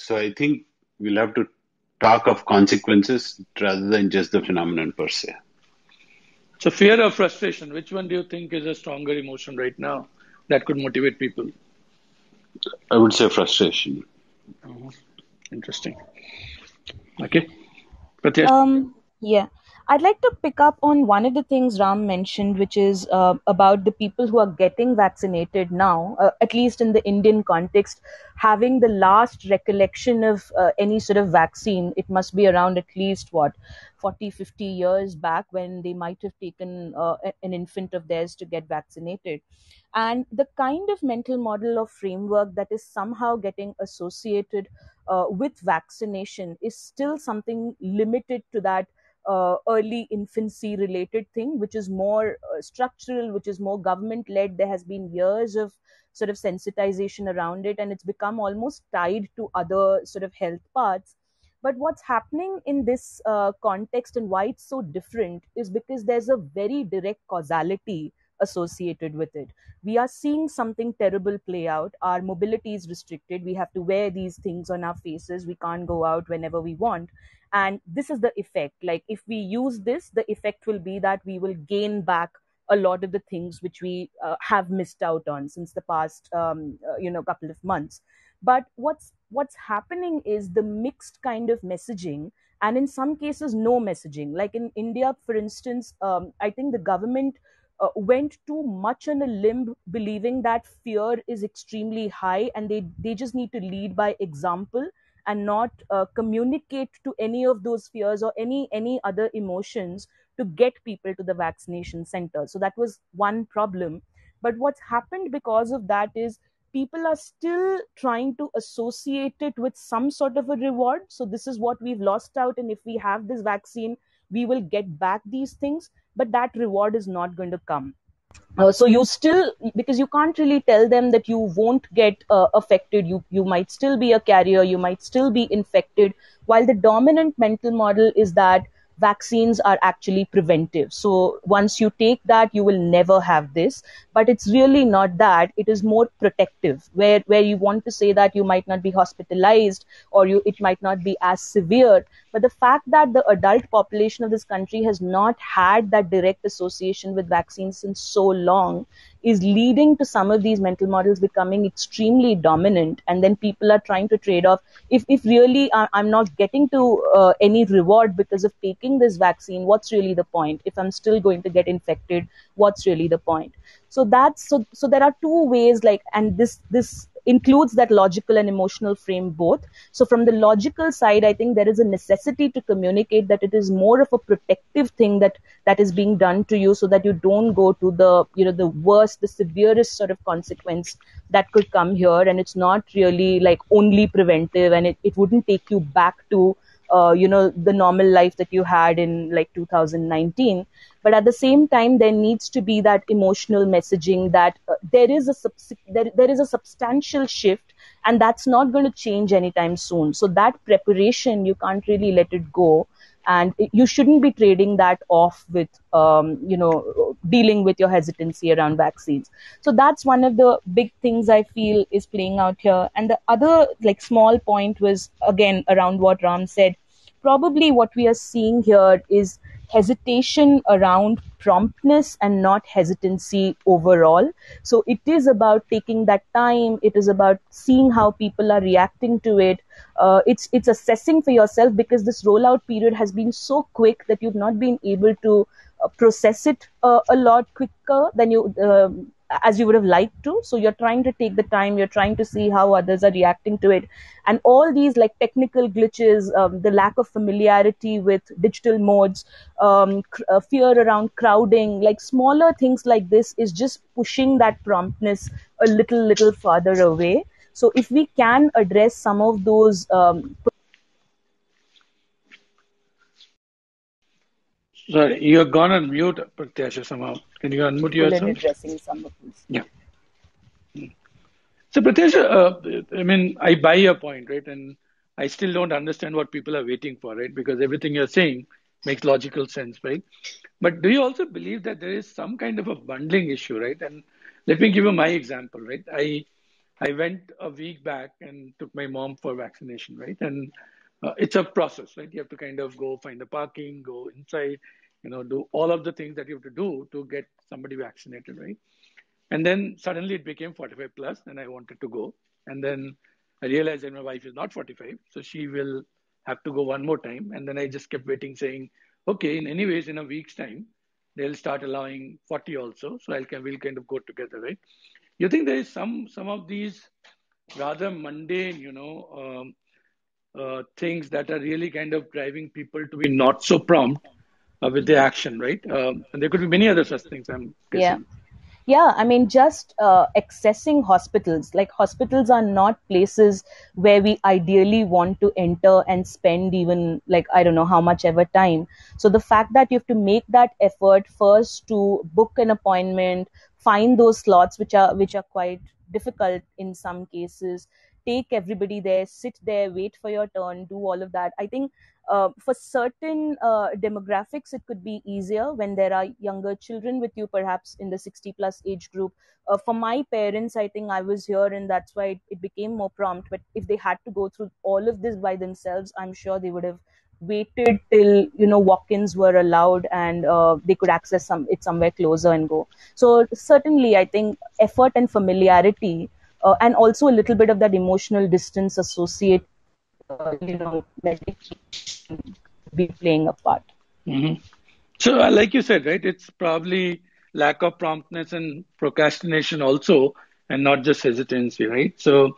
So I think we'll have to talk of consequences rather than just the phenomenon per se. So fear or frustration, which one do you think is a stronger emotion right now that could motivate people? I would say frustration. Mhm. Interesting. Okay. Pratyush? Yeah. I'd like to pick up on one of the things Ram mentioned, which is about the people who are getting vaccinated now, at least in the Indian context, having the last recollection of any sort of vaccine. It must be around at least, 40, 50 years back when they might have taken an infant of theirs to get vaccinated. And the kind of mental model or framework that is somehow getting associated with vaccination is still something limited to that early infancy related thing, which is more structural, which is more government led. There has been years of sort of sensitization around it, and it's become almost tied to other sort of health paths. But what's happening in this context and why it's so different is because there's a very direct causality associated with it. We are seeing something terrible play out. Our mobility is restricted. We have to wear these things on our faces. We can't go out whenever we want. And this is the effect. Like, if we use this, the effect will be that we will gain back a lot of the things which we have missed out on since the past couple of months. But what's happening is the mixed kind of messaging, and in some cases no messaging. Like in India, for instance, I think the government went too much on a limb, believing that fear is extremely high, and they just need to lead by example and not communicate to any of those fears or any other emotions to get people to the vaccination center. So that was one problem. But what's happened because of that is people are still trying to associate it with some sort of a reward. So this is what we've lost out, and if we have this vaccine, we will get back these things, but that reward is not going to come. So you still, because you can't really tell them that you won't get affected, you might still be a carrier, you might still be infected, while the dominant mental model is that vaccines are actually preventive. So once you take that, you will never have this. But it's really not that. It is more protective, where you want to say that you might not be hospitalized, or it might not be as severe. But the fact that the adult population of this country has not had that direct association with vaccines since so long is leading to some of these mental models becoming extremely dominant. And then people are trying to trade off. If really I'm not getting to any reward because of taking this vaccine, what's really the point? If I'm still going to get infected, what's really the point? So there are two ways, like, and this includes that logical and emotional frame both. So from the logical side, I think there is a necessity to communicate that it is more of a protective thing that is being done to you, so that you don't go to the worst, the severest sort of consequence that could come here. And it's not really like only preventive, and it wouldn't take you back to the normal life that you had in like 2019. But at the same time, there needs to be that emotional messaging that there is a substantial shift, and that's not going to change anytime soon. So that preparation, you can't really let it go, and you shouldn't be trading that off with dealing with your hesitancy around vaccines. So that's one of the big things I feel is playing out here. And the other, like, small point was again around what Ram said. Probably what we are seeing here is hesitation around promptness and not hesitancy overall. So it is about taking that time. It is about seeing how people are reacting to it. It's assessing for yourself, because this rollout period has been so quick that you've not been able to process it a lot quicker than you as you would have liked to. So you're trying to take the time, you're trying to see how others are reacting to it. And all these, like, technical glitches, the lack of familiarity with digital modes, fear around crowding, like smaller things like this is just pushing that promptness a little farther away. So if we can address some of those Sorry, you're gone on mute, Pratyasha, somehow. Can you unmute in yourself? addressing some of these. Yeah. So, Pratyasha, I mean, I buy your point, right? And I still don't understand what people are waiting for, right? Because everything you're saying makes logical sense, right? But do you also believe that there is some kind of a bundling issue, right? And let me give you my example, right? I went a week back and took my mom for vaccination, right? And it's a process, right? You have to kind of go find the parking, go inside, do all of the things that you have to do to get somebody vaccinated, right? And then suddenly it became 45 plus, and I wanted to go. And then I realized that my wife is not 45, so she will have to go one more time. And then I just kept waiting, saying, okay, in anyways, in a week's time, they'll start allowing 40 also. So we'll kind of go together, right? You think there is some of these rather mundane, things that are really kind of driving people to be not so prompt with the action, right? And there could be many other such things, I'm Yeah. guessing. Yeah, I mean, just accessing hospitals. Like, hospitals are not places where we ideally want to enter and spend even, like, I don't know how much ever time. So the fact that you have to make that effort first to book an appointment, find those slots which are quite difficult in some cases, take everybody there, sit there, wait for your turn, do all of that. I think for certain demographics, it could be easier when there are younger children with you, perhaps in the 60 plus age group. For my parents, I think I was here, and that's why it became more prompt. But if they had to go through all of this by themselves, I'm sure they would have waited till walk-ins were allowed, and they could access it somewhere closer and go. So certainly, I think effort and familiarity, and also a little bit of that emotional distance associated, medication be playing a part. Hmm. So, like you said, right, it's probably lack of promptness and procrastination also, and not just hesitancy, right? So,